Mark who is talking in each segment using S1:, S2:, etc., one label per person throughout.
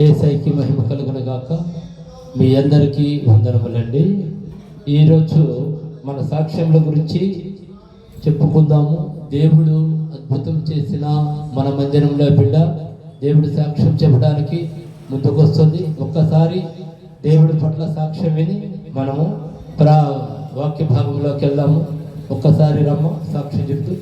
S1: యేసయ్యకి మహిమ కలుగునుగాక. మీ అందరికీ వందనములండి. ఈరోజు మన సాక్ష్యముల గురించి చెప్పుకుందాము. దేవుడు అద్భుతం చేసిన మన మందిరంలో బిడ్డ దేవుడు సాక్ష్యం చెప్పడానికి ముందుకు వస్తుంది. ఒక్కసారి దేవుడి పట్ల సాక్ష్యం విని మనము వాక్య భాగంలోకి వెళ్దాము. ఒక్కసారి రమ్మ సాక్ష్యం చెప్తూ.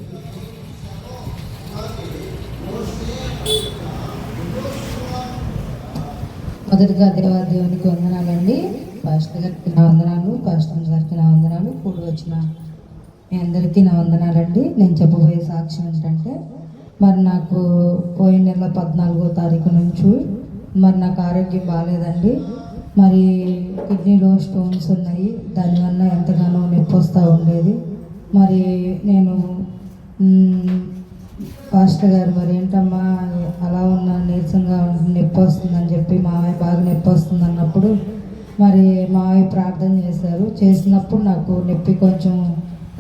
S2: మొదటిగా దేవాదేవునికి వందనాలండి. పాస్టర్ గారికి నా వందనాలు, పాస్టర్ గారికి నా వందనాలు, కూడి వచ్చిన మీ అందరికీ నా వందనాలండి. నేను చెప్పబోయే సాక్ష్యం ఏంటంటే, మరి నాకు పోయిన నెల 14వ తారీఖు నుంచి మరి నాకు ఆరోగ్యం బాగాలేదండి. మరి కిడ్నీలో స్టోన్స్ ఉన్నాయి. దానివల్ల ఎంతగానో నొప్పి వస్తూ ఉండేది. మరి నేను పాస్టర్ గారు మరి ఏంటమ్మా అలా ఉన్న నీరసంగా నొప్పి వస్తుందని చెప్పి మావయ్య బాగా నొప్పి వస్తుంది అన్నప్పుడు మరి మావయ్య ప్రార్థన చేశారు. చేసినప్పుడు నాకు నొప్పి కొంచెం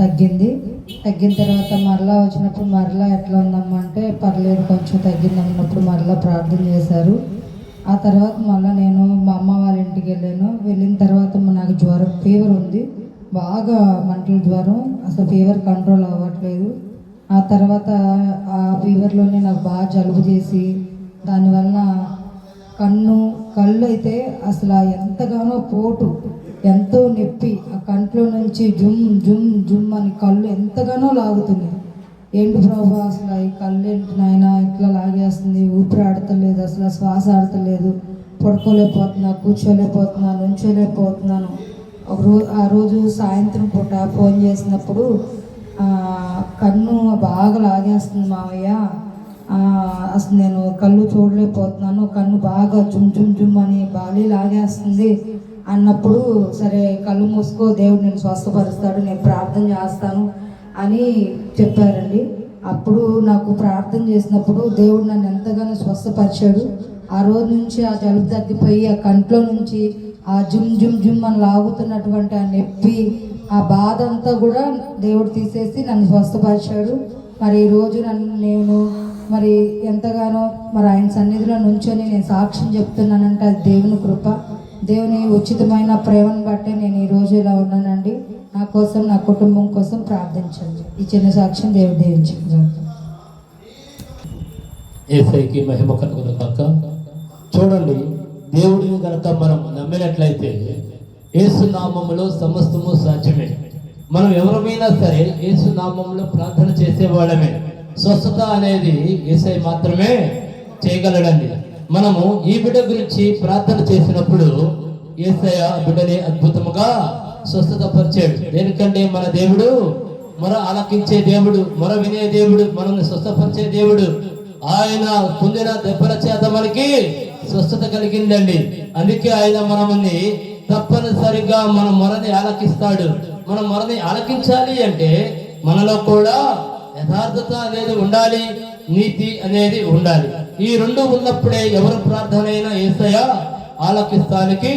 S2: తగ్గిన తర్వాత మరలా వచ్చినప్పుడు మరలా ఎట్లా ఉందమ్మా అంటే పర్లేదు కొంచెం తగ్గింది అన్నప్పుడు మరలా ప్రార్థన చేశారు. ఆ తర్వాత మళ్ళీ నేను మా అమ్మ వాళ్ళ ఇంటికి వెళ్ళిన తర్వాత నాకు జ్వరం ఫీవర్ ఉంది, బాగా మంటల జ్వరం, అసలు ఫీవర్ కంట్రోల్ అవ్వట్లేదు. ఆ తర్వాత ఆ ఫీవర్లోనే నాకు బాగా జలుబు చేసి దానివల్ల కళ్ళు అయితే అసలు ఎంతగానో పోటు, ఎంతో నొప్పి, ఆ కంట్లో నుంచి జుమ్ జుమ్ జుమ్ అని కళ్ళు ఎంతగానో లాగుతుంది. ఏంటి ప్రభు అసలు ఈ కళ్ళు ఏంటి నాయన ఇట్లా లాగేస్తుంది, ఊపిరి ఆడతలేదు, అసలు శ్వాస ఆడతలేదు, పడుకోలేకపోతున్నా, కూర్చోలేకపోతున్నా, నుంచోలేకపోతున్నాను. ఆ రోజు సాయంత్రం పూట ఫోన్ చేసినప్పుడు కన్ను బాగా లాగేస్తుంది మావయ్య, అసలు నేను కళ్ళు చూడలేకపోతున్నాను, కన్ను బాగా జుమ్ జుమ్ జుమ్ అని బాగా లాగేస్తుంది అన్నప్పుడు, సరే కళ్ళు మూసుకో, దేవుడు నేను స్వస్థపరుస్తాడు, నేను ప్రార్థన చేస్తాను అని చెప్పారండి. అప్పుడు నాకు ప్రార్థన చేసినప్పుడు దేవుడు నన్ను ఎంతగానో స్వస్థపరిచాడు. ఆ రోజు నుంచి ఆ జలుబు తగ్గిపోయి ఆ కంట్లో నుంచి ఆ జుమ్ జుమ్ జుమ్ అని లాగుతున్నటువంటి ఆ నొప్పి, ఆ బాధ అంతా కూడా దేవుడు తీసేసి నన్ను స్వస్థపరిచాడు. మరి ఈరోజు నేను మరి ఎంతగానో మరి ఆయన సన్నిధిలో నుంచొని నేను సాక్ష్యం చెప్తున్నానంటే అది దేవుని కృప, దేవుని ఉచితమైన ప్రేమను బట్టే నేను ఈరోజు ఇలా ఉన్నానండి. నా కోసం, నా కుటుంబం కోసం ప్రార్థించండి. ఈ చిన్న సాక్ష్యం దేవుడు దీవించండి.
S1: యేసయ్యకి మహిమ కలుగునుగాక. చూడండి, దేవుడిని కనుక మనం నమ్మినట్లయితే యేసు నామములో సమస్తము సాధ్యమే. మనం ఎవరమైనా సరే యేసు నామములో ప్రార్థన చేసేవాళ్ళమే. స్వస్థత అనేది యేసయ్య మాత్రమే చేయగలడండి. మనము ఈ బిడ్డ గురించి ప్రార్థన చేసినప్పుడు యేసయ్య బిడ్డని అద్భుతముగా స్వస్థత పరిచాడు. దేనికంటే మన దేవుడు మొర ఆలకించే దేవుడు, మొర వినే దేవుడు, మనల్ని స్వస్థపరిచే దేవుడు. ఆయన పొందిన దెబ్బల చేత మనకి స్వస్థత కలిగిందండి. అందుకే ఆయన మనల్ని తప్పనిసరిగా మన మొరని ఆలకిస్తాడు. మన మొరని ఆలకించాలి అంటే మనలో కూడా యథార్థత అనేది ఉండాలి, నీతి అనేది ఉండాలి. ఈ రెండు ఉన్నప్పుడే ఎవరు ప్రార్థన అయినా యేసయ్య ఆలకిస్తానికి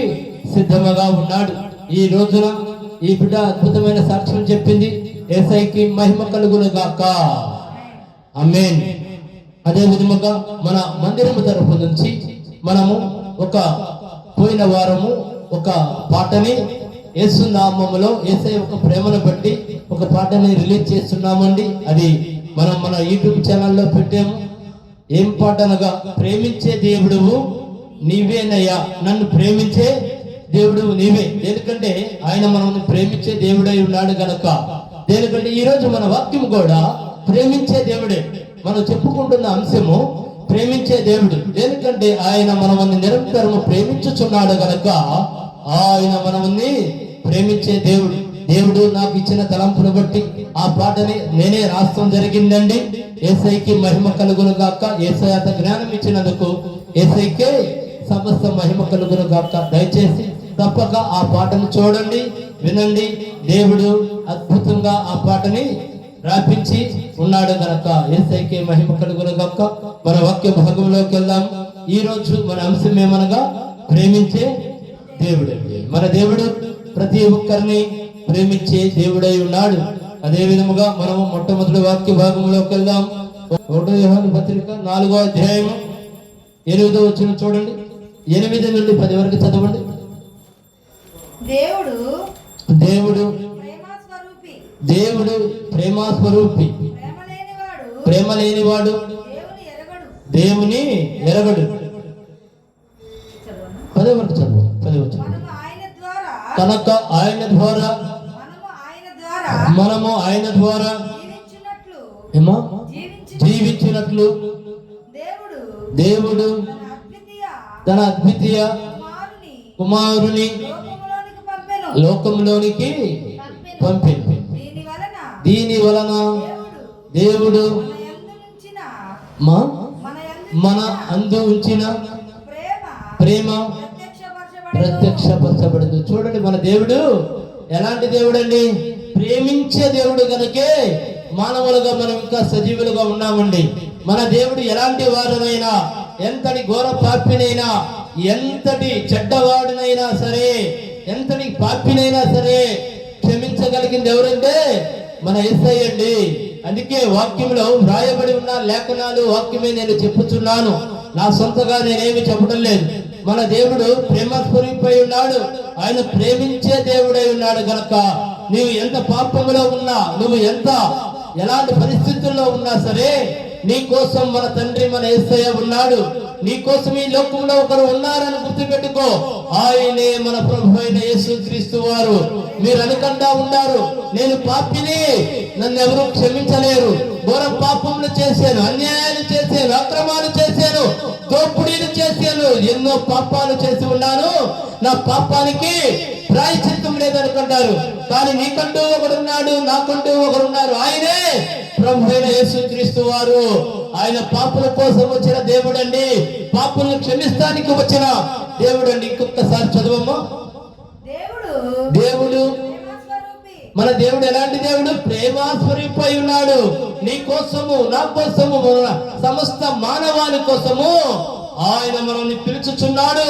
S1: సిద్ధముగా ఉన్నాడు. ఈ రోజున ఈ బిడ్డ అద్భుతమైన సాక్ష్యం చెప్పింది. యేసయ్యకి మహిమ కలుగునుగాక. ఆమేన్. అదే విధముగా మన మందిరము తరపు నుంచి మనము పోయిన వారము ఒక పాటని యేసు నామములో యేసయ్య ఒక ప్రేమను బట్టి ఒక పాటని రిలీజ్ చేస్తున్నామండి. అది మనం మన యూట్యూబ్ ఛానల్లో పెట్టాము. ఏం పాట అనగా, ప్రేమించే దేవుడువు నీవేనయ్యా, నన్ను ప్రేమించే దేవుడు నీవే. దేనికంటే ఆయన మనల్ని ప్రేమించే దేవుడై ఉన్నాడు గనక. దేనికంటే ఈ రోజు మన వాక్యం కూడా ప్రేమించే దేవుడే. మనం చెప్పుకుంటున్న అంశము ప్రేమించే దేవుడు. దేనికంటే ఆయన మనల్ని నిరంతరము ప్రేమించుచున్నాడు గనక ఆయన మనల్ని ప్రేమించే దేవుడు. దేవుడు నాకు ఇచ్చిన తలంపును బట్టి ఆ పాటని నేనే రాస్తాం జరిగిందండి. యేసయ్యకి మహిమ కలుగునుగాక. యేసయ్య జ్ఞానం ఇచ్చినందుకు యేసయ్యకే సమస్త మహిమ కలుగునుగాక. దయచేసి తప్పక ఆ పాటను చూడండి, వినండి. దేవుడు అద్భుతంగా ఆ పాటని రాపించి ఉన్నాడు గనక యేసయ్యకే మహిమ కలుగునుగాక. మన వాక్య భాగంలోకి వెళ్దాం. ఈ రోజు మన అంశం ఏమనగా, ప్రేమించే దేవుడు. మన దేవుడు ప్రతి ఒక్కరిని ప్రేమించే దేవుడై ఉన్నాడు. అదే విధముగా మనము మొట్టమొదటి వాక్య భాగంలోకి వెళ్దాం. 1 యోహాను పత్రిక 4వ అధ్యాయం 8వ వచనం చూడండి. 8 నుండి 10 వరకు చదవండి.
S2: దేవుడు
S1: దేవుడు
S2: ప్రేమ స్వరూపి,
S1: దేవుడు ప్రేమ స్వరూపి, ప్రేమ లేనివాడు దేవుని ఎరగడు. 10 వరకు చదువు. 10 వరకు కనుక మనము ఆయన ద్వారా ఏమో జీవించినట్లు దేవుడు తన అద్వితీయ కుమారుని లోకంలోనికి పంపింది. దీని వలన దేవుడు మన అందు ఉంచిన ప్రేమ ప్రత్యక్షపరచబడింది. చూడండి, మన దేవుడు ఎలాంటి దేవుడు అండి? ప్రేమించే దేవుడు కనుకే మానవులుగా మనం ఇంకా సజీవులుగా ఉన్నామండి. మన దేవుడు ఎలాంటి వారినైనా, ఎంతటి ఘోర పాపినైనా, ఎంతటి చెడ్డవాడినైనా సరే, ఎంతటి పాపినైనా సరే క్షమించగలిగింది ఎవరంటే మన యేసయ్య అండి. అందుకే వాక్యంలో వ్రాయబడి ఉన్న లేఖనాలు వాక్యమే నేను చెప్పుచున్నాను. నా సొంతగా నేనేమి చెప్పడం లేదు. మన దేవుడు ప్రేమ స్వరూపై ఉన్నాడు. ఆయన ప్రేమించే దేవుడై ఉన్నాడు గనక నీవు ఎంత పాపములో ఉన్నా, నువ్వు ఎలాంటి పరిస్థితుల్లో ఉన్నా సరే, నీ కోసం మన తండ్రి మన యేసయ్య ఉన్నాడు. నీ కోసం ఈ లోకంలో ఒకరు ఉన్నారని గుర్తుపెట్టుకో. ఆయనే మన ప్రభు అయిన యేసుక్రీస్తు వారు. మీరు అనుకుండా ఉన్నారు, నేను పాపిని, నన్ను ఎవరు క్షమించలేరు, ఘోర పాపములు చేశాను, అన్యాయాలు చేశాను, అక్రమాలు చేశాను, దోపిడీలు చేశాను, ఎన్నో పాపాలు చేసి ఉన్నాను, నా పాపానికి ప్రాయశ్చిత్తం లేదనుకుంటారు. కానీ నీకంటూ ఒకడున్నాడు, నాకంటూ ఒకరున్నారు. ఆయనే ప్రభు అయిన యేసుక్రీస్తు వారు. ఆయన పాపుల కోసం వచ్చిన దేవుడండి, పాపులను క్షమిస్తానికి వచ్చిన దేవుడండి. ఇంకొకసారి చదవమ్మా. దేవుడు మన దేవుడు ఎలాంటి దేవుడు? ప్రేమ స్వరూపై ఉన్నాడు. నీ కోసము, నా కోసము, సమస్త మానవాళి కోసము ఆయన మనల్ని పిలుచుచున్నాడు.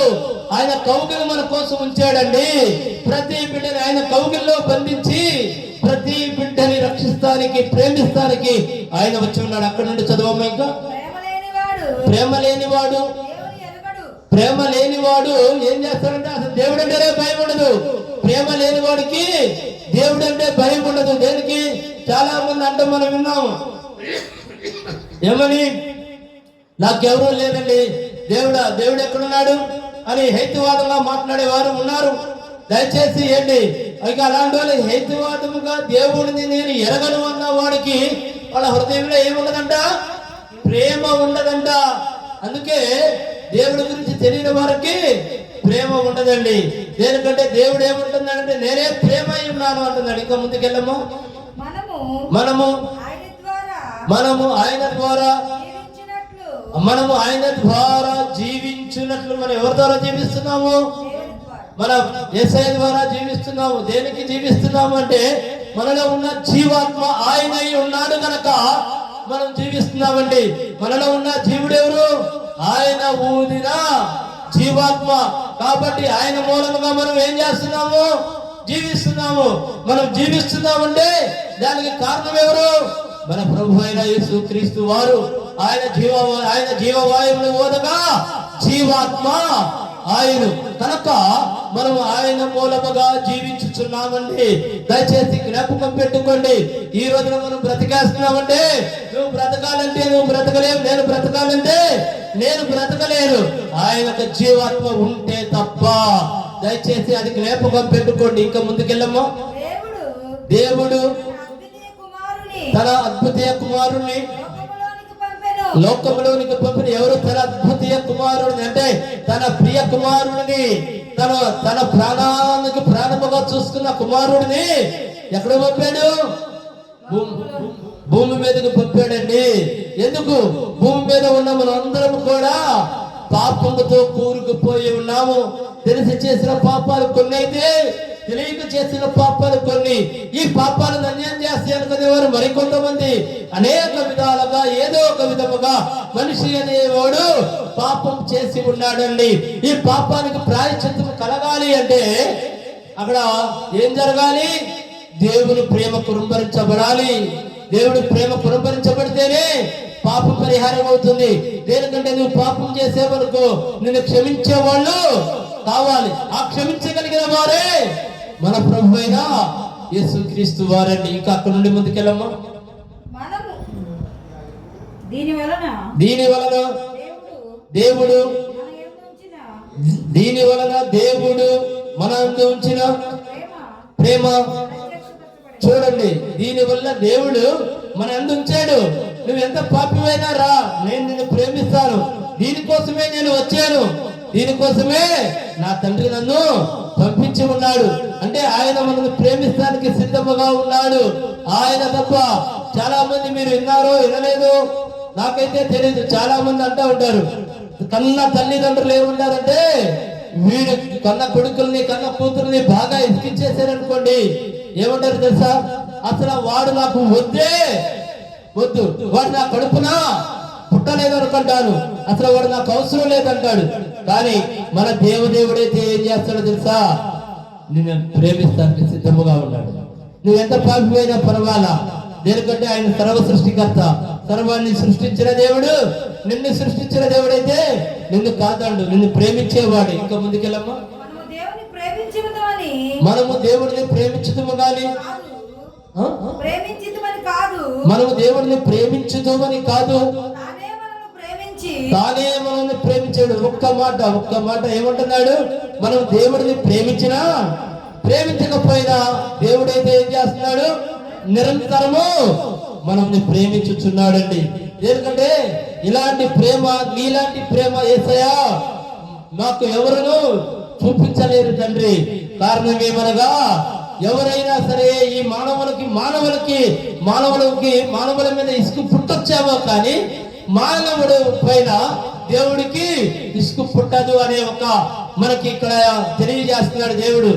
S1: ఆయన కౌగిలి మన కోసం ఉంచాడండి. ప్రతి బిడ్డని ఆయన కౌగిల్లో బంధించి ప్రతి బిడ్డని రక్షిస్తానికి, ప్రేమిస్తానికి ఆయన వచ్చి ఉన్నాడు. అక్కడ నుండి చదవమ్మా. ఇంకా ప్రేమ లేనివాడు ఏం చేస్తాడంటే అసలు దేవుడు అంటేనే భయం ఉండదు. ప్రేమ లేనివాడికి దేవుడు అంటే భయం ఉండదు. దేనికి? చాలా మంది అంటే మనం విన్నాము, ఏమని, నాకెవరూ లేదండి, దేవుడు ఎక్కడున్నాడు అని హేతువాదంగా మాట్లాడే వారు ఉన్నారు. దయచేసి ఏంటి, ఇక అలాంటి వాళ్ళు హేతువాదముగా దేవుడిని నేను ఎరగను అన్న వాడికి వాళ్ళ హృదయంలో ఏముండదంట? ప్రేమ ఉండదంట. అందుకే దేవుడి గురించి తెలియని వారికి ప్రేమ ఉండదండి. దేనికంటే దేవుడు ఏముంటుందంటే నేనే ప్రేమ అయి ఉన్నాను అంటున్నాడు. ఇంకా ముందుకెళ్ళము. మనము ఆయన ద్వారా జీవించినట్లు. మనం ఎవరి ద్వారా జీవిస్తున్నాము? మన యేసయ్య ద్వారా జీవిస్తున్నాము. దేనికి జీవిస్తున్నాము అంటే మనలో ఉన్న జీవాత్మ ఆయన ఉన్నాడు కనుక మనం జీవిస్తున్నామండి. మనలో ఉన్న జీవుడు ఎవరు? ఆయన ఊదిన జీవాత్మ. కాబట్టి ఆయన మూలముగా మనం ఏం చేస్తున్నాము? జీవిస్తున్నాము. మనం జీవిస్తున్నామంటే దానికి కారణం ఎవరు? మన ప్రభు అయిన యేసుక్రీస్తు వారు. ఆయన జీవవాయువుని ఓదగా జీవాత్మ ఆయన కనుక మనం ఆయన మూలముగా జీవించుచున్నామండి. దయచేసి జ్ఞాపకం పెట్టుకోండి. ఈ రోజున మనం బ్రతికేస్తున్నామంటే, నువ్వు బ్రతకాలంటే నువ్వు బ్రతకలేవు, నేను బ్రతకాలంటే నేను బ్రతకలేను. ఆయనకు జీవాత్మ ఉంటే తప్ప. దయచేసి అది జ్ఞాపకం పెట్టుకోండి. ఇంకా ముందుకెళ్ళమ్మా. దేవుడు తన అద్భుతీయ కుమారుని లోకంలోనికి పంపిన. ఎవరు తన అద్భుతీయ కుమారుడిని అంటే తన ప్రియ కుమారుడిని, తన ప్రాణానికి ప్రాణముగా చూసుకున్న కుమారుడిని ఎక్కడ పంపాడు? భూమి మీదకి పంపాడండి. ఎందుకు? భూమి మీద ఉన్న మనం అందరం కూడా పాపముతో కూరుకుపోయి ఉన్నాము. తెలిసి చేసిన పాపాలు కొన్ని అయితే, తెలియక చేసిన పాపాలు కొన్ని. ఈ పాపాలను అన్యాయం చేస్తే అనుకునేవారు మరికొంతమంది అనేక విధాలుగా, ఏదో ఒక విధముగా మనిషి అనేవాడు పాపం చేసి ఉన్నాడండి. ఈ పాపానికి ప్రాయశ్చిత్తం కలగాలి అంటే అక్కడ ఏం జరగాలి? దేవుని ప్రేమ కురింపరించబడాలి. దేవుడి ప్రేమ కురింపరించబడితేనే పాప పరిహారం అవుతుంది. దేనికంటే నువ్వు పాపం చేసేవరకు నిన్ను క్షమించే వాళ్ళు కావాలి. ఆ క్షమించగలిగిన వారే మన ప్రభు అయిన యేసుక్రీస్తు వారండి. ఇంకా అక్కడ నుండి ముందుకెళ్ళమ్మా.
S2: మనము దీని వలన
S1: దేవుడు దీని వలన దేవుడు మన యందు ఉంచిన ప్రేమ చూడండి. దీని వల్ల దేవుడు మన యందు ఉంచాడు. నువ్వు ఎంత పాపివైనా రా, నేను నిన్ను ప్రేమిస్తాను. దీనికోసమే నేను వచ్చాను, దీనికోసమే నా తండ్రి నన్ను పంపించి ఉన్నాడు. అంటే ఆయన మనల్ని ప్రేమిస్తానికి సిద్ధముగా ఉన్నాడు. ఆయన తప్ప చాలా మంది మీరు విన్నారో వినలేదు నాకైతే తెలియదు. చాలా మంది అంటూ ఉంటారు, కన్న తల్లిదండ్రులు ఏముంటారంటే వీడు కన్న కొడుకుల్ని కన్న కూతుర్ని బాగా ఇసుకిచ్చేసారనుకోండి, ఏమంటారు తెలుసా? అసలు వాడు నాకు వద్దు, వాడు నా కడుపున పుట్టలేదు అనుకుంటాను, అసలు వాడు నాకు అవసరం లేదంటాడు. కానీ మన దేవుడైతే ఏం చేస్తాడో తెలుసా? నిన్ను ప్రేమిస్తానికి సిద్ధముగా ఉన్నాడు. నువ్వెంత పాపివైనా పర్వాలా, దేనికంటే ఆయన సర్వ సృష్టికర్త, సర్వాన్ని సృష్టించిన దేవుడు. నిన్ను సృష్టించిన దేవుడైతే నిన్ను కాదండు, నిన్ను ప్రేమించేవాడు. ఇంకా ముందుకెళ్ళమ్మా. మనము దేవుడిని ప్రేమించుదాము గాని మనము దేవుడిని ప్రేమించుదామని కాదు, తానే మనల్ని ప్రేమించాడు. ఒక్క మాట ఏమంటున్నాడు? మనం దేవుడిని ప్రేమించకపోయినా దేవుడైతే ఏం చేస్తున్నాడు? నిరంతరము మనల్ని ప్రేమించుచున్నాడండి. ఎందుకంటే ఇలాంటి ప్రేమ, నీలాంటి ప్రేమ యేసయ్యా మాకు ఎవరును చూపించలేరు తండ్రి. కారణం ఏమనగా ఎవరైనా సరే ఈ మానవుల మీద ఇసుకు పుట్టొచ్చామో కానీ మానవుడు పైన దేవుడికి ఇసుకు పుట్టదు అనే ఒక మనకి ఇక్కడ తెలియజేస్తున్నాడు దేవుడు.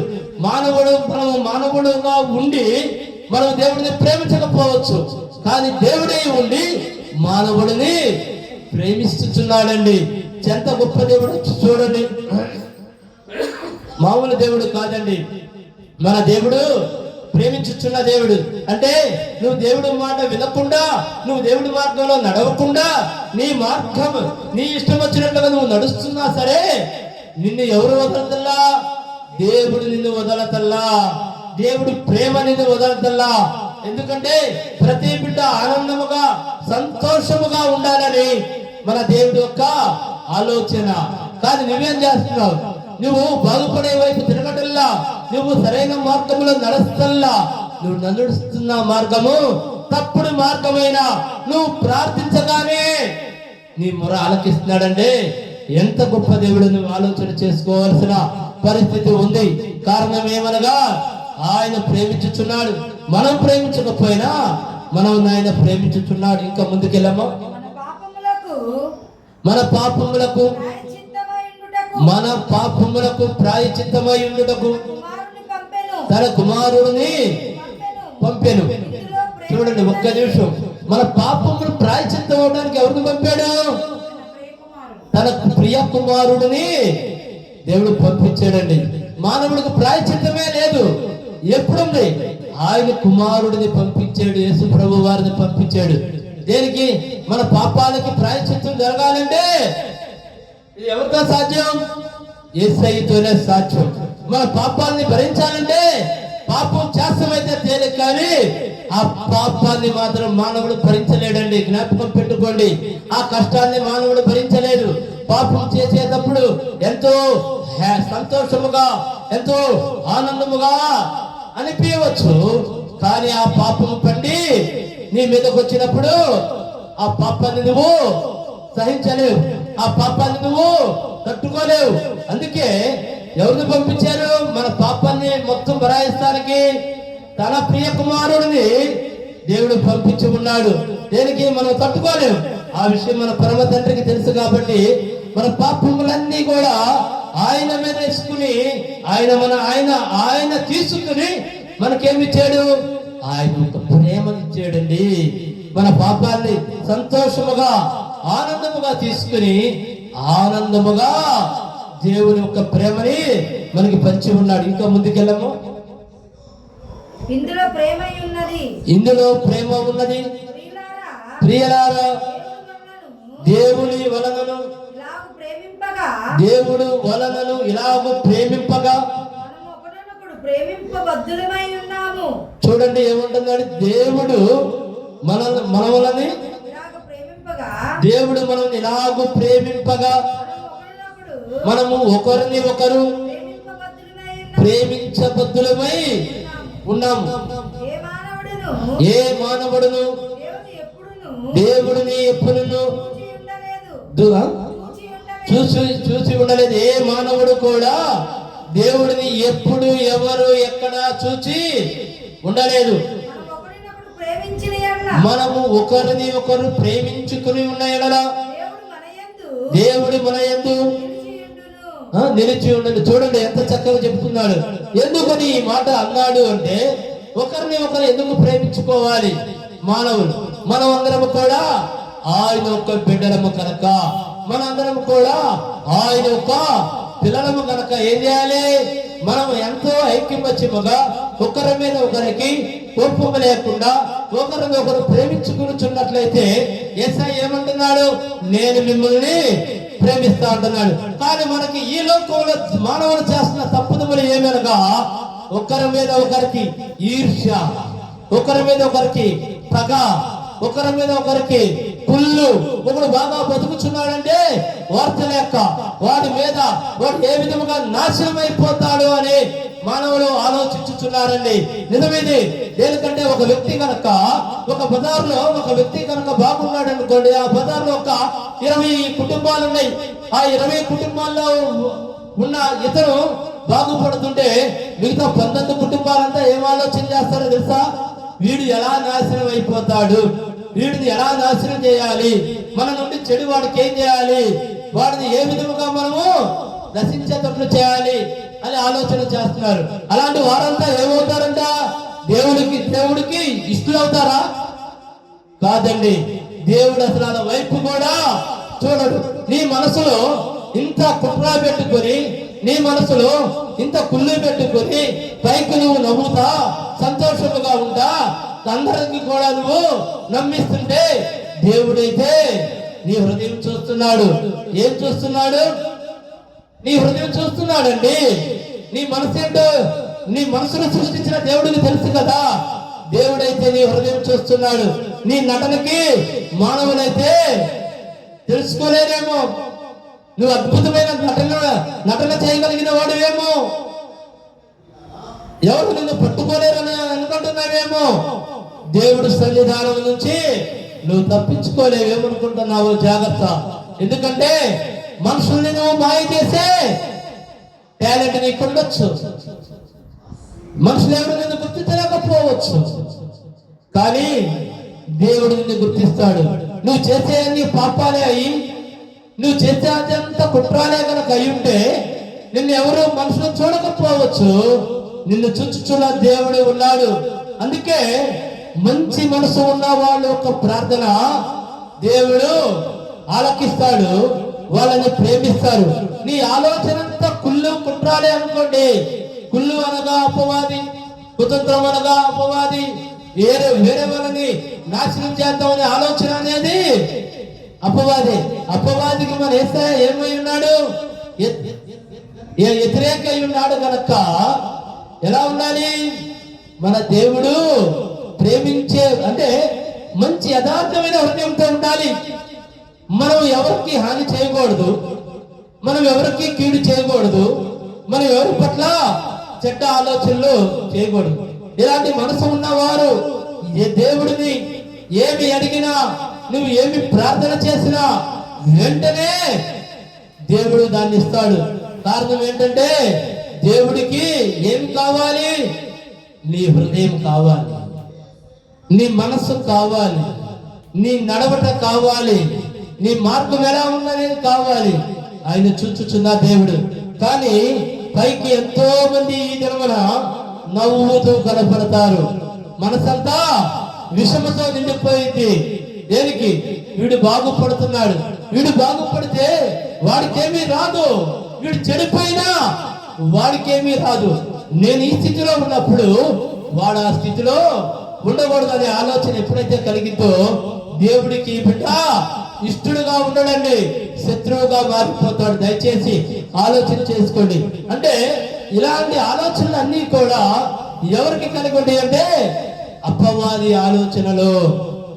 S1: మానవుడుగా ఉండి మనం దేవుడిని ప్రేమించకపోవచ్చు, కానీ దేవుడే ఉండి మానవుడిని ప్రేమిస్తున్నాడండి. ఎంత గొప్ప దేవుడు చూడండి. మామూలు దేవుడు కాదండి, మన దేవుడు ప్రేమించుచున్న దేవుడు. అంటే నువ్వు దేవుడి మాట వినకుండా, నువ్వు దేవుడి మార్గంలో నడవకుండా, నీ ఇష్టం వచ్చినట్లుగా నువ్వు నడుస్తున్నా సరే నిన్ను ఎవరు వదలతల్లా? దేవుడు నిన్ను వదలతల్లా. దేవుడు ప్రేమ నిన్ను వదలతల్లా. ఎందుకంటే ప్రతి బిడ్డ ఆనందముగా సంతోషముగా ఉండాలని మన దేవుడి యొక్క ఆలోచన. కానీ నువ్వేం చేస్తున్నావు? నువ్వు బాగుపడే వైపు తిరగటల్లా, నువ్వు సరైన మార్గంలో నడుస్తల్లా. నువ్వు నడుస్తున్న మార్గము తప్పుడు మార్గమైన నువ్వు ప్రార్థించగానే నీ మొర ఆలకిస్తున్నాడంటే ఎంత గొప్ప దేవుడు నువ్వు ఆలోచన చేసుకోవాల్సిన పరిస్థితి ఉంది. కారణం ఏమనగా ఆయన ప్రేమించుచున్నాడు. మనం ప్రేమించకపోయినా మనం ఆయన ప్రేమించుచున్నాడు. ఇంకా ముందుకెళ్ళమో. మన పాపములకు ప్రాయశ్చిత్తమై ఉండుటకు తన కుమారుడిని పంపెను. చూడండి ఒక్క నిమిషం. మన పాపములు ప్రాయశ్చిత్తం అవడానికి ఎవరిని పంపాడు? తన ప్రియ కుమారుడిని దేవుడు పంపించాడండి. మానవుడికి ప్రాయశ్చిత్తమే లేదు. ఎప్పుడుంది? ఆయన కుమారుడిని పంపించాడు, యేసు ప్రభు వారిని పంపించాడు. దేనికి? మన పాపాలకి ప్రాయశ్చిత్తం జరగాలంటే ఇది ఎవరితో సాధ్యం? యేసయ్యతోనే సాధ్యం. మన పాపాలని భరించాలంటే పాపం చేస్తామైతే తేలిక, కానీ ఆ పాపాన్ని మాత్రం మానవుడు భరించలేడండి. జ్ఞాపకం పెట్టుకోండి. ఆ కష్టాన్ని మానవుడు భరించలేడు. పాపం చేసేటప్పుడు ఎంతో సంతోషముగా, ఎంతో ఆనందముగా అనిపించవచ్చు, కానీ ఆ పాపము పండి నీ మీదకి వచ్చినప్పుడు ఆ పాపాన్ని నువ్వు సహించలేవు, ఆ పాపాన్ని నువ్వు తట్టుకోలేవు. అందుకే ఎవరిని పంపించారు? మన పాపాన్ని మొత్తం భరాయిస్తానికి తన ప్రియ కుమారుడిని దేవుడు పంపించి ఉన్నాడు. దేనికి? మనం తట్టుకోలేము. ఆ విషయం మన పరమ తండ్రికి తెలుసు. కాబట్టి మన పాపములన్నీ కూడా ఆయన మీద వేసుకుని ఆయన తీసుకుని మనకేమిచ్చాడు? ఆయన ఒక ప్రేమనిచ్చాడండి. మన పాపాన్ని సంతోషముగా ఆనందముగా తీసుకుని ఆనందముగా దేవుని యొక్క ప్రేమని మనకి పంచి ఉన్నాడు. ఇంకా ముందుకెళ్ళము.
S2: ఇందులో ప్రేమ ఉన్నది
S1: ప్రియలారా, దేవుని వలనను
S2: ఇలాగు ప్రేమింపగా
S1: దేవుడు వలనను ఇలాగూ ప్రేమింపగా
S2: మనము ఒకరినొకడు ప్రేమింపబద్ధులమై ఉన్నాము.
S1: చూడండి ఏముంటుందండి, దేవుడు మన వలని
S2: ఇలాగ ప్రేమింపగా
S1: దేవుడు మనం ఇలాగూ ప్రేమింపగా మనము ఒకరిని ఒకరు ప్రేమించబద్ధులమై ఉన్నాము. ఏ మానవుడును దేవుడిని ఎప్పుడును చూసి ఉండలేదు. ఏ మానవుడు కూడా దేవుడిని ఎప్పుడు ఎవరు ఎక్కడ చూసి ఉండలేదు. మనము ఒకరిని ఒకరు ప్రేమించుకుని ఉన్న ఎడల దేవుడు మన యందు నిలిచి ఉండదు. చూడండి ఎంత చక్కగా చెప్తున్నాడు. ఎందుకని ఈ మాట అన్నాడు అంటే, ఒకరిని ఒకరు ఎందుకు ప్రేమించుకోవాలి మానవులు? మనం అందరము కూడా ఆయన యొక్క బిడ్డలము కనుక, మన అందరం కూడా ఆయన యొక్క పిల్లలము కనుక ఏం చేయాలి? మనం ఎంతో ఐక్యమత్యముగా ఒకరి మీద ఒకరికి కోపము లేకుండా ఒకరిని ఒకరు ప్రేమించుకున్నట్లయితే యేసయ్య ఏమంటున్నాడు? నేను మిమ్మల్ని ప్రేమిస్తా అంటున్నాడు. కానీ మనకి ఈ లోకంలో మానవులు చేస్తున్న తప్పుదములు ఏమనగా, ఒకరి మీద ఒకరికి ఈర్ష్య, ఒకరి మీద ఒకరికి పగ, ఒకరి మీద ఒకరికి కుళ్ళు. ఒకడు బాగా బతుకుచున్నాడంటే వార్త లేక వాడి మీద వాడు ఏ విధముగా నాశనం అయిపోతాడు అని మానవులు ఆలోచించుచున్నారండి. నిజమేది. దేనికంటే ఒక వ్యక్తి కనుక ఒక బజార్లో ఒక వ్యక్తి కనుక బాగున్నాడు అనుకోండి, ఆ బజార్లో ఒక 20 కుటుంబాలు ఉన్నాయి. ఆ 20 కుటుంబాల్లో ఉన్న ఇతను బాగుపడుతుంటే మిగతా 19 కుటుంబాలంతా ఏం ఆలోచన చేస్తారో తెలుసా? వీడు ఎలా నాశనం అయిపోతాడు, వీడిని ఎలా నాశనం చేయాలి, మన నుండి చెడు వాడికి ఏం చేయాలి, వాడిని ఏ విధముగా మనము నశించేటట్లు చేయాలి అని ఆలోచన చేస్తున్నారు. అలాంటి వారంతా ఏమవుతారంట? దేవుడికి ఇష్టలు అవుతారా? కాదండి. దేవుడు అసలు ఆ వైపు కూడా చూడడు. నీ మనసులో ఇంత కుట్ర పెట్టుకొని, నీ మనసులో ఇంత కుళ్ళు పెట్టుకొని పైకి నువ్వు నవ్వుతా సంతోషముగా ఉంటా అందరికి కూడా నువ్వు నమ్మిస్తుంటే, దేవుడైతే నీ హృదయం చూస్తున్నాడు. ఏం చూస్తున్నాడు? నీ హృదయం చూస్తున్నాడండి. నీ మనసు ఏంటో నీ మనసును సృష్టించిన దేవుడికి తెలుసు కదా. దేవుడైతే నీ హృదయం చూస్తున్నాడు. నీ నటనకి మానవులైతే తెలుసుకోలేరేమో. నువ్వు అద్భుతమైన నటన చేయగలిగిన వాడువేమో, ఎవరు నిన్ను పట్టుకోలేరని అనుకుంటున్నావేమో. దేవుడు సన్నిధానం నుంచి నువ్వు తప్పించుకోలేవేమనుకుంటున్నావు. జాగ్రత్త. ఎందుకంటే మనుషుల్ని నువ్వు మాయ చేసే టాలెంట్ నీకు ఉండొచ్చు. మనుషులు ఎవరు నిన్ను గుర్తించలేకపోవచ్చు, కానీ దేవుడు నిన్ను గుర్తిస్తాడు. నువ్వు చేసే అన్ని పాపాలే అయి, నువ్వు చేసే అదంత కుట్రాలే కనుక అయి ఉంటే నిన్ను ఎవరు మనుషులు చూడకపోవచ్చు, నిన్ను చూచుచున్న దేవుడు ఉన్నాడు. అందుకే మంచి మనసు ఉన్న వాళ్ళ యొక్క ప్రార్థన దేవుడు ఆలకిస్తాడు, వాళ్ళని ప్రేమిస్తారు. నీ ఆలోచన అంతా కుళ్ళు కుట్రాలే అనుకోండి. కుళ్ళు అనగా అపవాది, కుతంత్రం అనగా అపవాది, వేరే వాళ్ళని నాశనం చేద్దామనే ఆలోచన అనేది అపవాది. అపవాదికి మన యేసయ్య ఏమై ఉన్నాడు? వ్యతిరేక అయి ఉన్నాడు కనుక ఎలా ఉండాలి? మన దేవుడు ప్రేమించే అంటే మంచి యథార్థమైన హృదయంతో ఉండాలి. మనం ఎవరికి హాని చేయకూడదు, మనం ఎవరికి కీడు చేయకూడదు, మనం ఎవరి పట్ల చెడ్డ ఆలోచనలు చేయకూడదు. ఇలాంటి మనసు ఉన్నవారు దేవుడిని ఏమి అడిగినా, నువ్వు ఏమి ప్రార్థన చేసినా వెంటనే దేవుడు దాన్ని ఇస్తాడు. కారణం ఏంటంటే దేవుడికి ఏం కావాలి? నీ హృదయం కావాలి, నీ మనస్సు కావాలి, నీ నడవట కావాలి, నీ మార్గం ఎలా ఉన్నది కావాలి. ఆయన చూచుచున్న దేవుడు. కానీ పైకి ఎంతో మంది ఈ దినమున నవ్వుతూ కనపడతారు. మనసంతా విషముతో నిండిపోయింది. దేనికి? వీడు బాగుపడుతున్నాడు, వీడు బాగుపడితే వాడికేమీ రాదు, వీడు చెడిపోయినా వాడికేమీ రాదు. నేను ఈ స్థితిలో ఉన్నప్పుడు వాడు ఆ స్థితిలో ఉండకూడదు అనే ఆలోచన ఎప్పుడైతే కలిగిందో దేవుడికి బిడ్డ ఇష్టడుగా ఉండడండి, శత్రువుగా మారిపోతాడు. దయచేసి ఆలోచన చేసుకోండి. అంటే ఇలాంటి ఆలోచనలు అన్ని కూడా ఎవరికి కలిగి ఉంటాయి అంటే అపవాది ఆలోచనలు.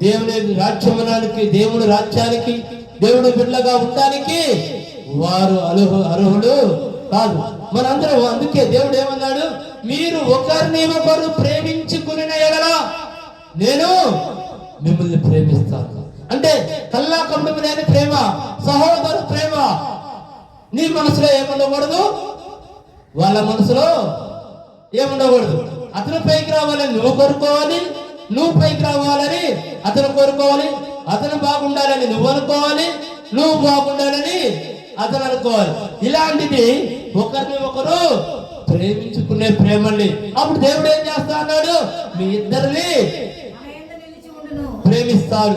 S1: దేవుని రాజ్యమునానికి, దేవుని రాజ్యానికి, దేవుడు బిడ్డగా ఉండడానికి వారు అర్హుడు కాదు. మనందరం అందుకే దేవుడు ఏమన్నాడు, మీరు ఒకరిని ఒకరు ప్రేమించుకుని ఎడల నేను మిమ్మల్ని ప్రేమిస్తాను. అంటే కల్లా కమ్ముడు లేని ప్రేమ, సహోదరు ప్రేమ. నీ మనసులో ఏముండకూడదు, వాళ్ళ మనసులో ఏముండకూడదు. అతను పైకి రావాలని నువ్వు కోరుకోవాలి, నువ్వు పైకి రావాలని అతను కోరుకోవాలి. అతను బాగుండాలని నువ్వు అనుకోవాలి, నువ్వు బాగుండాలని అతను అనుకోవాలి. ఇలాంటిది ఒకరిని ఒకరు ప్రేమించుకునే ప్రేమండి. అప్పుడు దేవుడు ఏం చేస్తా అన్నాడు, మీ ఇద్దరిని ప్రేమిస్తాడు,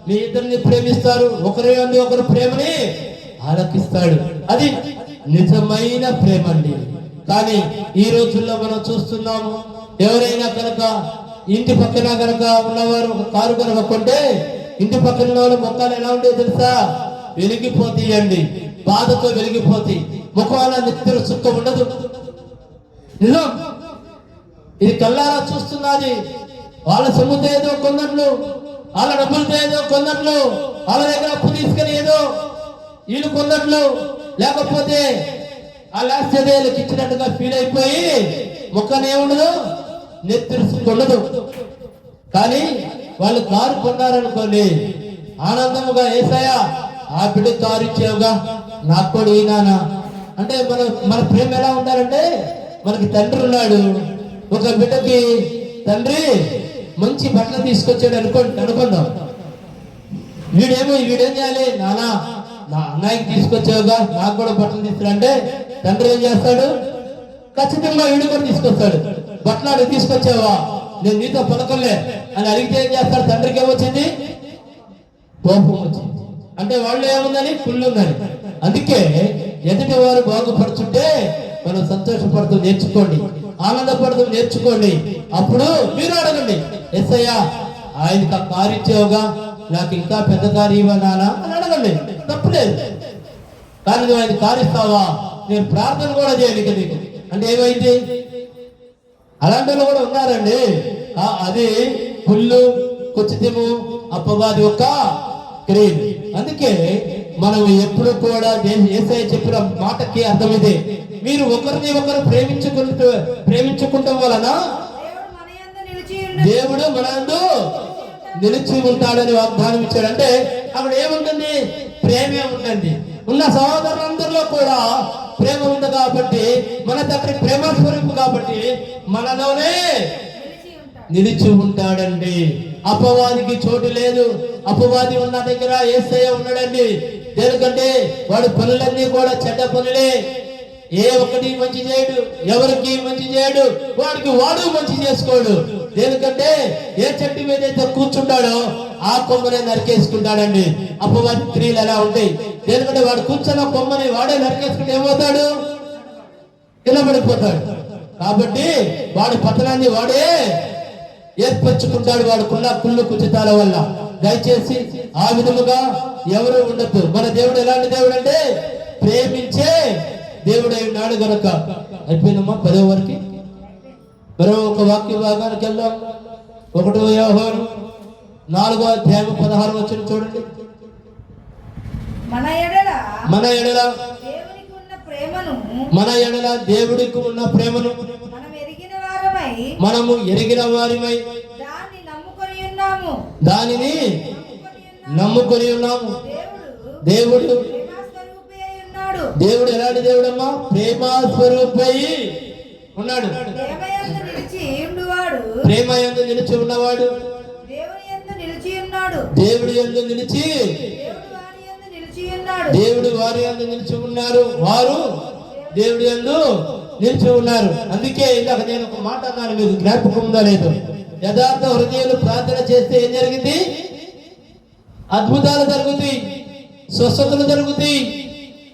S1: మీ ఇద్దరిని ప్రేమిస్తారు, ఒకరి యందు ఒకరు ప్రేమని ఆలకిస్తాడు. అది నిజమైన ప్రేమ అండి. కానీ ఈ రోజుల్లో మనం చూస్తున్నాము, ఎవరైనా కనుక ఇంటి పక్కన కనుక ఉన్నవారు ఒక కారు కనుక కొంటే ఇంటి పక్కన వాళ్ళ ముఖాలు ఎలా ఉండేది తెలుసా, వెలిగిపోతాయండి, బాధతో వెలిగిపోతాయి. ముఖాల నిత్య సుఖం ఉండదు. నిజం, ఇది కల్లారా చూస్తున్నది. వాళ్ళ సొమ్ముతో ఏదో కొన్నట్లు, వాళ్ళ డబ్బులతో ఏదో కొన్నట్లు, వాళ్ళ దగ్గర అప్పు తీసుకుని ఏదో వీళ్ళు కొన్నట్లు, లేకపోతే ఆ లాస్ట్ వీళ్ళకి ఇచ్చినట్టుగా ఫీల్ అయిపోయి ముఖాన్ని ఏముండదు, నెత్తిరుసుకుండదు. కానీ వాళ్ళు కారు కొన్నారనుకోండి, ఆనందముగా ఏసయ్యా ఆ బిడ్డ కారు ఇచ్చేవుగా, నాకు కూడా ఈనానా అంటే మన ప్రేమ ఎలా ఉండాలంటే, మనకి తండ్రి ఉన్నాడు, ఒక బిడ్డకి తండ్రి మంచి బట్టలు తీసుకొచ్చాడు అనుకుందాం. వీడేం చేయాలి, నానా నా అన్నయ్యకి తీసుకొచ్చావుగా, నాకు కూడా బట్టలు తీసుకురంటే తండ్రి ఏం చేస్తాడు, ఖచ్చితంగా వీడు కూడా తీసుకొస్తాడు. బట్టలు తీసుకొచ్చావా, నేను నీతో పలకలే అని అడిగితే ఏం చేస్తాడు, తండ్రికి ఏమొచ్చింది, కోపం వచ్చింది. అంటే వాళ్ళు ఏముందని, కుళ్ళు ఉందని. అందుకే ఎదుటి వారు బాగుపడుతుంటే మనం సంతోషపడుతూ నేర్చుకోండి, ఆనందపడుతూ నేర్చుకోండి. అప్పుడు మీరు అడగండి, ఎస్సయ్యా ఆయనకి ఆ కారు ఇచ్చావుగా, నాకు ఇంకా పెద్ద కారు ఇవ్వనానా అని అడగండి, తప్పులేదు. కానీ నువ్వు ఆయన కారు ఇస్తావా, నేను ప్రార్థన కూడా చేయను నీకు అంటే ఏమైంది. అలాంటి వాళ్ళు కూడా ఉన్నారండి. అది పుల్లు కుచితము అపవాది యొక్క క్రియలు. అందుకే మనం ఎప్పుడు కూడా యేసయ్య చెప్పిన మాటకి అర్థం ఇదే, మీరు ఒకరిని ఒకరు ప్రేమించుకుంటాం వలన దేవుడు మనందు నిలిచి ఉంటాడని వాగ్దానం ఇచ్చాడు. అంటే అక్కడ ఏముంటుంది, ప్రేమే ఉంటుంది. ఉన్న సహోదరులందరిలో కూడా ప్రేమ ఉంది కాబట్టి, మన తండ్రి ప్రేమ స్వరూపు కాబట్టి మనలోనే నిలిచి ఉంటాడండి. అపవాదికి చోటు లేదు. అపవాది ఉన్న దగ్గర యేసయ్య ఉన్నాడండి. ఎందుకంటే వాడు పనులన్నీ కూడా చెడ్డ పనులే. ఏ ఒక్కటి మంచి చేయడు, ఎవరికి మంచి చేయడు, వాడికి వాడు మంచి చేసుకోడు. ఎందుకంటే ఏ చెట్టు మీద అయితే కూర్చుంటాడో ఆ కొమ్మనే నరికేసుకుంటాడండి. అపవాది క్రియలు ఎలా ఉంటాయి. ఎందుకంటే వాడు కూర్చున్న కొమ్మని వాడే నరికేసుకుంటే ఏమవుతాడు, కింద పడిపోతాడు. కాబట్టి వాడి పతనాన్ని వాడే ఏర్పరచుకుంటాడు, వాడుకున్న కుళ్ళు కుచితాల వల్ల. దయచేసి ఆ విధముగా ఎవరు ఉండద్దు. మన దేవుడు ఎలాంటి దేవుడు అంటే ప్రేమించే దేవుడు నాడు గనక. అయిపోయిందమ్మా 10వ వరకు. మరో ఒక వాక్య భాగానికి వెళ్దాం. 1వ యోహాను 4వ అధ్యాయం 16వ వచనం చూడండి.
S3: మన ఎడల
S1: దేవుడికి ఉన్న ప్రేమను మనము ఎరిగిన వారిమై దానిని నమ్ముకొని ఉన్నాము. దేవుడు ఎలాంటి దేవుడమ్మా, ప్రేమ స్వరూపై ఉన్నాడు. ప్రేమ యందు నిలిచి ఉన్నవాడు దేవుడు యందు నిలిచి, దేవుడు వారి యందు నిలిచి ఉన్నారు, వారు దేవుడు యందు నిలిచి ఉన్నారు. అందుకే ఇందాక నేను ఒక మాట అన్నాను, మీకు జ్ఞాపకం ఉందా లేదు. యథార్థ హృదయాలు ప్రార్థన చేస్తే ఏం జరిగింది, అద్భుతాలు జరుగుతాయి, స్వస్థతలు జరుగుతాయి.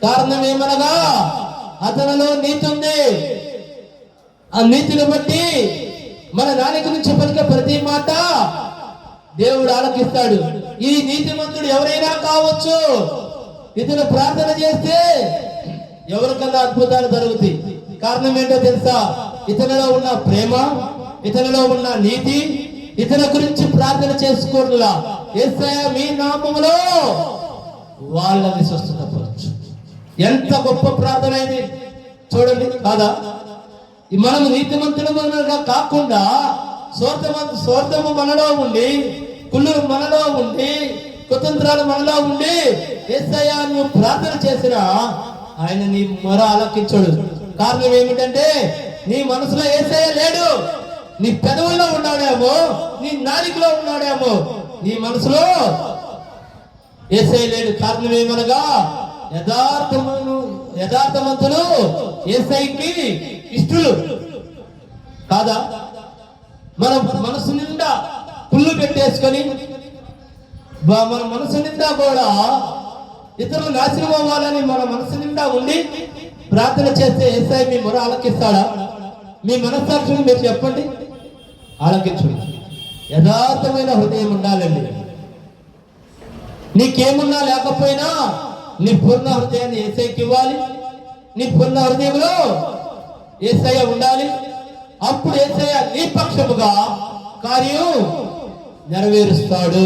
S1: కారణం ఏమనగా అతనిలో నీతి ఉంది. ఆ నీతిని బట్టి మన నాలుక నుంచి పలికే ప్రతి మాట దేవుడు ఆలకిస్తాడు. ఈ నీతిమంతుడు ఎవరైనా కావచ్చు, ఇతను ప్రార్థన చేస్తే ఎవరికన్నా అద్భుతాలు జరుగుతాయి. కారణం ఏంటో తెలుసా? ఇతనిలో ఉన్న ప్రేమ, ఇతనిలో ఉన్న నీతి, ఇతని గురించి ప్రార్థన చేసుకోవడంలా యేసయ్య మీ నామములో వాళ్ళని స్వస్థతపరచు. ఎంత గొప్ప ప్రార్థన ఇది చూడండి కాదా? మనము నీతిమంతులుగా కాకుండా స్వార్థము మనలో ఉండి, కుళ్ళురు మనలో ఉండి, కుతంత్రాలు మనలో ఉండి యేసయ్య నువ్వు ప్రార్థన చేసినా ఆయన నీ మొర ఆలకించడు. కారణం ఏమిటంటే నీ మనసులో యేసయ్య లేడు. నీ పెదవుల్లో ఉన్నాడేమో, నీ నాలుకలో ఉన్నాడేమో, నీ మనసులో యేసయ్య లేడు. కారణం ఏమనగా యథార్థవంతులు యేసయ్యకి ఇష్టలు కాదా? మన మనసు నిండా పుల్లు పెట్టేసుకొని మన మనసు నిండా కూడా ఇతరులు నాశనం అవ్వాలని మన మనసు నిండా ఉండి ప్రార్థన చేస్తే యేసయ్య మీ మొర ఆలకిస్తాడా? మీ మనస్సాక్షిని మీరు చెప్పండి, ఆలకించండి. యథార్థమైన హృదయం ఉండాలండి. నీకేమున్నా లేకపోయినా నీ పూర్ణ హృదయాన్ని యేసయ్యకి ఇవ్వాలి. నీ పూర్ణ హృదయంలో యేసయ్య ఉండాలి. అప్పుడు యేసయ్య నీ పక్షముగా కార్యం నెరవేరుస్తాడు.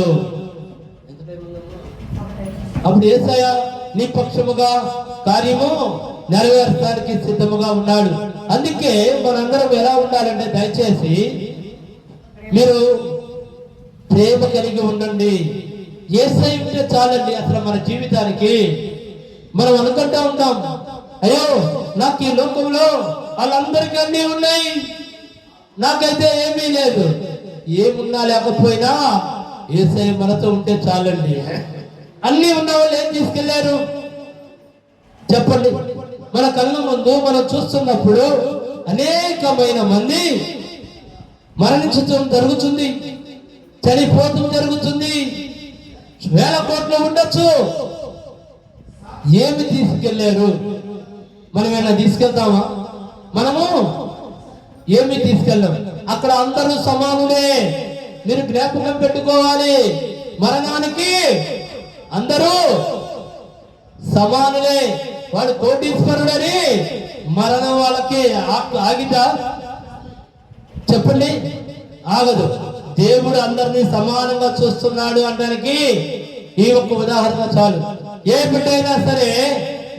S1: అప్పుడు యేసయ్య నీ పక్షముగా కార్యము నెరవేర్చడానికి సిద్ధముగా ఉన్నాడు. అందుకే మనందరం ఎలా ఉండాలంటే దయచేసి మీరు ప్రేమ కలిగి ఉండండి. యేసయ్య ఉంటే చాలండి అసలు మన జీవితానికి. మనం అనుకుంటా ఉంటాం, అయ్యో నాకు ఈ లోకంలో వాళ్ళందరికీ అన్నీ ఉన్నాయి, నాకైతే ఏమీ లేదు. ఏమున్నా లేకపోయినా యేసయ్య మనతో ఉంటే చాలండి. అన్నీ ఉన్న వాళ్ళు ఏం తీసుకెళ్లారు చెప్పండి? మన కళ్ళ ముందు మనం చూస్తున్నప్పుడు అనేకమైన మంది మరణించడం జరుగుతుంది, చనిపోవడం జరుగుతుంది. వేల కోట్లు ఉండొచ్చు. ఏమి తీసుకెళ్లారు? మనం ఏమైనా తీసుకెళ్తామా? మనము ఏమి తీసుకెళ్ళాం. అక్కడ అందరూ సమానులే. మీరు జ్ఞాపకం పెట్టుకోవాలి, మరణానికి అందరూ సమానులే. వాడు కోటీశ్వరుడని మరణం వాళ్ళకి ఆగితా చెప్పండి? ఆగదు. దేవుడు అందరినీ సమానంగా చూస్తున్నాడు అనడానికి ఈ ఒక్క ఉదాహరణ చాలు. ఏ బిడ్డైనా సరే,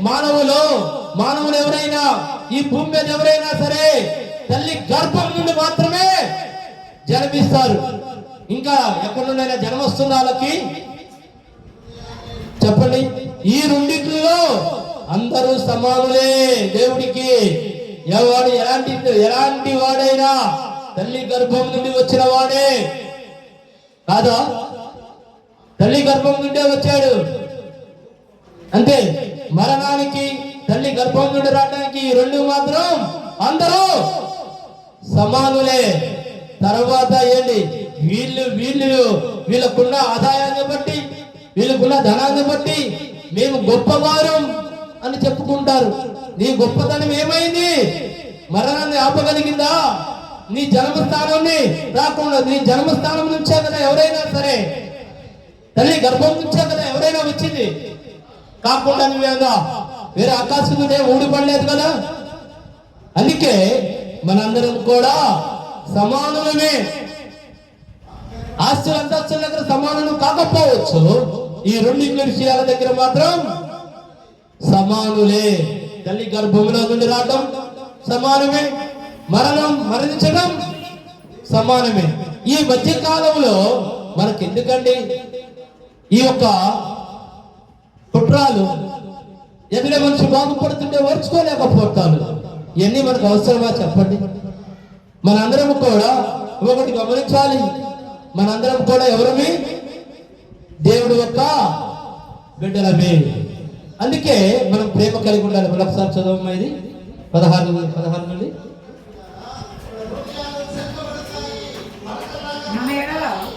S1: మానవులు ఎవరైనా ఈ భూమి మీద ఎవరైనా సరే తల్లి గర్భం నుండి మాత్రమే జన్మిస్తారు. ఇంకా ఎక్కడి నుండైనా జన్మ వస్తుంది వాళ్ళకి చెప్పండి? ఈ రెండింటిలో అందరూ సమానులే దేవుడికి. ఎవడు ఎలాంటి వాడైనా తల్లి గర్భం నుండి వచ్చిన వాడే కాదా? తల్లి గర్భం నుండే వచ్చాడు అంతే. మరణానికి తల్లి గర్భం నుండి రావడానికి ఈ రెండు మాత్రం అందరూ సమానులే. తర్వాత ఏంటి? వీళ్ళకున్న ఆదాయాన్ని బట్టి, వీళ్ళకున్న ధనాన్ని బట్టి మేము గొప్పవారం అని చెప్పుకుంటారు. నీ గొప్పతనం ఏమైంది? మరణాన్ని ఆపగలిగిందా? నీ జన్మస్థానాన్ని రాకుండా, నీ జన్మస్థానం నుంచే కదా ఎవరైనా సరే, తల్లి గర్భం నుంచే కదా ఎవరైనా వచ్చింది. కాకుండా నువ్వేగా వేరే ఆకాశం నుండే ఊడిపడలేదు కదా. అందుకే మనందరం కూడా సమానులమే. ఆస్తులు అంతస్తుల దగ్గర సమానులు కాకపోవచ్చు, ఈ రెండింటి విషయాల దగ్గర మాత్రం సమానులే. తల్లి గర్భంలో నుండి రావడం సమానమే, మరణించడం సమానమే. ఈ మధ్య కాలంలో మనకి ఎందుకండి ఈ యొక్క కుట్రాలు? ఎదురే మనిషి బాగుపడుతుంటే ఓర్చుకోలేకపోతాడు. ఇవన్నీ మనకు అవసరమా చెప్పండి? మనందరం కూడా ఒకటి గమనించాలి, మనందరం కూడా ఎవరమే? దేవుడు యొక్క బిడ్డలమే. అందుకే మనం ప్రేమ కలిగి ఉండాలి. మరొకసారి చదవమ్మా, ఇది 16 నుండి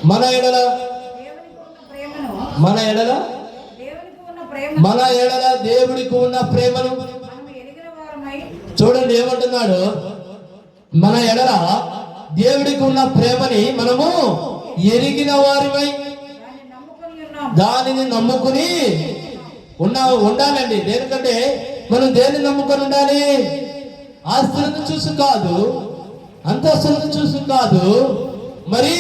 S1: మన ఎడల దేవుడికి ఉన్న ప్రేమను చూడండి. ఏమంటున్నాడు? మన ఎడల దేవుడికి ఉన్న ప్రేమని మనము ఎరిగిన వారిమై దానిని నమ్ముకుని ఉండాలండి. దేనికంటే మనం దేన్ని నమ్ముకొని ఉండాలి? ఆస్తులను చూసి కాదు, అంతస్తులను చూసి కాదు, మరి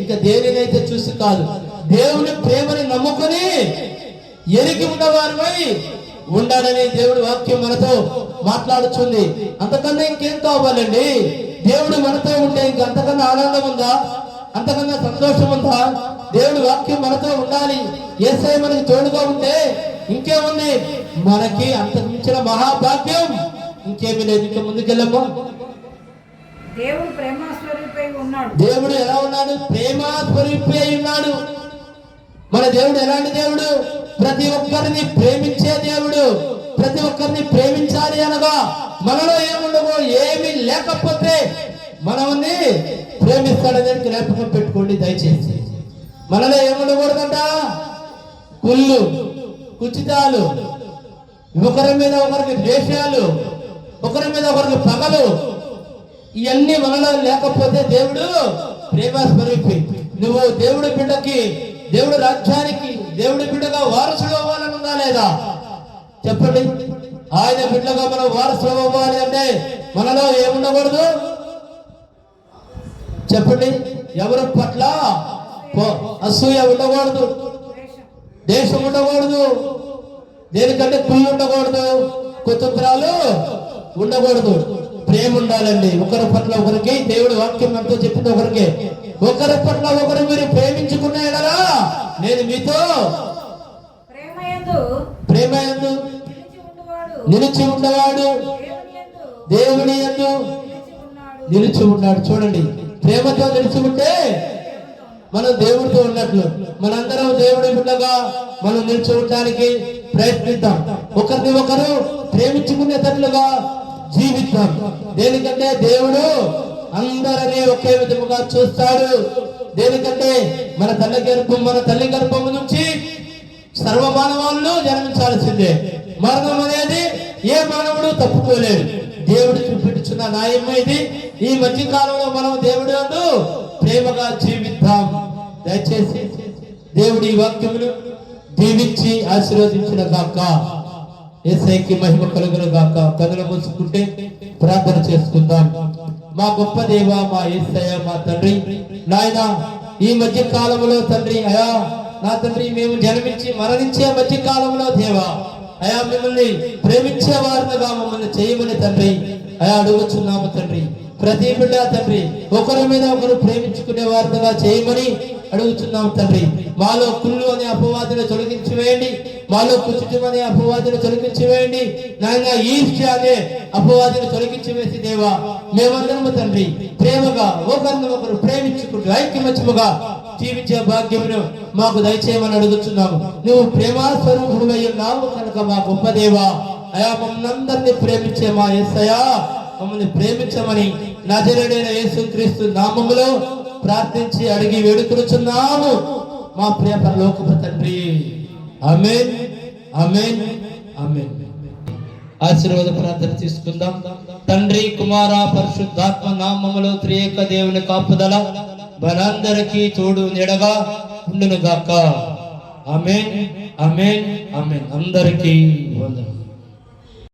S1: ఇంకా దేనినైతే చూసి కాదు, దేవుని ప్రేమని నమ్ముకొని ఎరిగి ఉన్నవారిపై ఉండాలని దేవుడి వాక్యం మనతో మాట్లాడుతుంది. అంతకన్నా ఇంకేం కావాలండి? దేవుడు మనతో ఉంటే ఇంక అంతకన్నా ఆనందం ఉందా? అంతకన్నా సంతోషం ఉందా? దేవుడి వాక్యం మనతో ఉండాలి. యేసయ్య మనకి తోడుగా ఉంటే ఇంకేముంది? మనకి అంతకు మించిన మహాభాగ్యం ఇంకేమీ లేదు. ఇంకా ముందుకెళ్ళమ్మా.
S2: దేవుడు ప్రేమ స్వరూపై ఉన్నాడు.
S1: దేవుడు ఎలా ఉన్నాడు? ప్రేమ స్వరూపి అయి ఉన్నాడు. మన దేవుడు ఎలాంటి దేవుడు? ప్రతి ఒక్కరిని ప్రేమించే దేవుడు. ప్రతి ఒక్కరిని ప్రేమించాలి అనగా మనలో ఏముండవో, ఏమి లేకపోతే మనల్ని ప్రేమిస్తాడని జ్ఞాపకం పెట్టుకోండి దయచేసి. మనలో ఏముండకూడదంట? కుళ్ళు, కుచితాలు, ఒకరి మీద ఒకరికి ద్వేషాలు, ఒకరి మీద ఒకరికి పగలు, ఇవన్నీ మనలో లేకపోతే దేవుడు ప్రేమ స్వరూపి. నువ్వు దేవుడి బిడ్డకి, దేవుడి రాజ్యానికి, దేవుడి బిడ్డగా వారసుడు అవ్వాలని ఉందా లేదా? చెప్పండి. ఆయన బిడ్డగా మనం వారసులు అవ్వాలి అంటే మనలో ఏముండకూడదు? చెప్పండి. ఎవరి పట్ల అసూయ ఉండకూడదు, దేశం ఉండకూడదు, దేనికంటే కుళ్ళు ఉండకూడదు, కుతంత్రాలు ఉండకూడదు. ప్రేమ ఉండాలండి. ఒకరి పట్ల ఒకరికి, దేవుడి వాక్యం అంతా చెప్పింది ఒకరికి, ఒకరి పట్ల ఒకరు మీరు ప్రేమించుకున్నారా నేను మీతో ప్రేమయందు నిలిచి ఉన్నవాడు దేవుని యందు నిలిచి ఉన్నాడు. చూడండి, ప్రేమతో నిలిచి ఉంటే మనం దేవుడితో ఉన్నట్లు. మనందరం దేవుడి బిడ్డగా మనం నిలిచి ఉండడానికి ప్రయత్నిద్దాం. ఒకరిని ఒకరు ప్రేమించుకునేటట్లుగా జీవిద్దాం. దేనికంటే దేవుడు అందరినీ ఒకే విధముగా చూస్తాడు. దేనికంటే మన తల్లి గర్భం నుంచి సర్వ మానవాళ్ళు జన్మించాల్సిందే. మరణం అనేది ఏ మానవుడు తప్పుకోలేడు. దేవుడు చూపించున్న న్యాయం ఇది. ఈ మధ్య కాలంలో మనం దేవుడు అందు ప్రేమగా జీవిద్దాం. దయచేసి దేవుడి వాక్యములు దీవించి ఆశీర్వదించిన గాక. యేసయ్యకి మహిమ కలుగును గాక. కనులు మూసుకుంటే ప్రార్థన చేసుకుందాం. మా గొప్ప దేవ, మా యేసయ్య, మా తండ్రి, నాయన ఈ మధ్య కాలంలో తండ్రి, అయా నా తండ్రి, మేము జన్మించి మరణించే మధ్య కాలంలో దేవా, అయా మిమ్మల్ని ప్రేమించే వారిగా మమ్మల్ని చేయమని తండ్రి అయా అడుగుచున్నాము తండ్రి. ప్రతి బిడ్డ తండ్రి ఒకరి మీద ఒకరు ప్రేమించుకునే వారిగా చేయమని అడుగుతున్నాం తండ్రి. మాలో కుళ్ళు అనే అపవాదిని తొలగించి వేయండి. మాలో కుచితం అనే అపవాదిని తొలగించి వేయండి. నాయన ఈర్ష్య అనే అపవాదిని తొలగించి వేసి దేవా, మేమందరము తండ్రి ప్రేమగా ఒకరిని ఒకరు ప్రేమించుకుంటూ ఐక్యమత్యముగా జీవించే భాగ్యమును మాకు దయచేయమని అడుగుతున్నాము. నువ్వు ప్రేమా స్వరూపుడై ఉన్నావు కనుక మా గొప్ప దేవా, అయా మమ్మల్ని అందరినీ ప్రేమించే మా యేసయ్య, మమ్మల్ని ప్రేమించమని నజరేయుడైన యేసుక్రీస్తు నామములో ప్రార్థించి అడిగి వేడుకొనుచున్నాము మా ప్రియ పరలోకపు తండ్రి. ఆమేన్, ఆమేన్, ఆమేన్. ఆశీర్వాద ప్రార్థన తీసుకుందాం. తండ్రి, కుమార, పరిశుద్ధాత్మ నామములో త్రియేక దేవుని కాపుదల మనందరికీ తోడు నీడగా ఉండును గాక. ఆమేన్, ఆమేన్, ఆమేన్. అందరికీ వందనాలు.